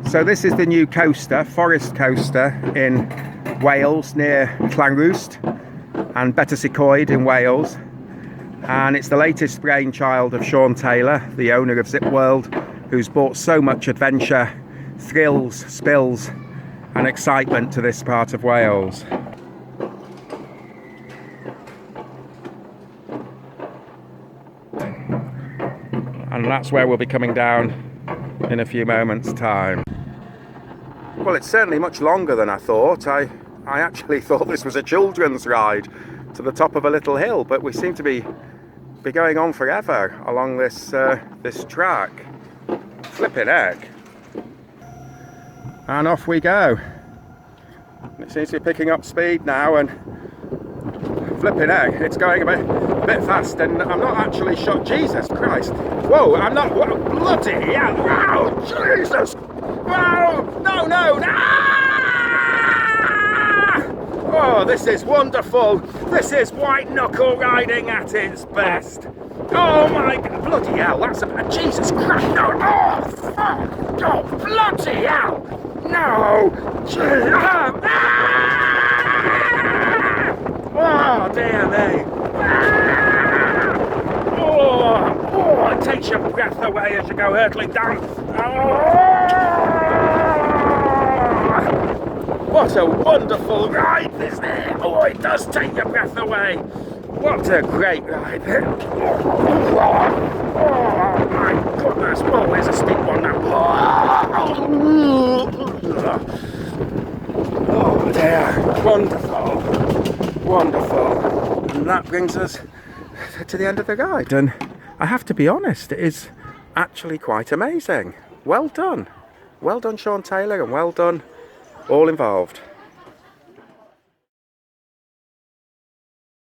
So this is the new coaster, Fforest coaster in Wales near Llanrwst and Betws-Y-Coed in Wales, and it's the latest brainchild of Sean Taylor, the owner of Zip World, who's brought so much adventure, thrills, spills and excitement to this part of Wales. And that's where we'll be coming down in a few moments' time. Well, it's certainly much longer than I thought. I actually thought this was a children's ride to the top of a little hill, but we seem to be going on forever along this this track. Flipping heck. And off we go. It seems to be picking up speed now, and flipping heck, it's going a bit fast, and I'm not actually sure. Jesus Christ. Whoa, I'm not. Whoa, bloody hell. Wow, Jesus. Whoa, no. Ah! Oh, this is wonderful. This is white knuckle riding at its best. Oh my God, bloody hell, that's Jesus Christ, no. Oh, fuck. Oh, bloody hell. No. Ah! Oh, dear me. Oh, it takes your breath away as you go hurtling down. What a wonderful ride this is. Oh, it does take your breath away. What a great ride. Oh my goodness. Oh, there's a steep one now. Oh dear. Wonderful. Wonderful. And that brings us to the end of the ride, and I have to be honest, it is actually quite amazing. Well done Sean Taylor, and well done all involved.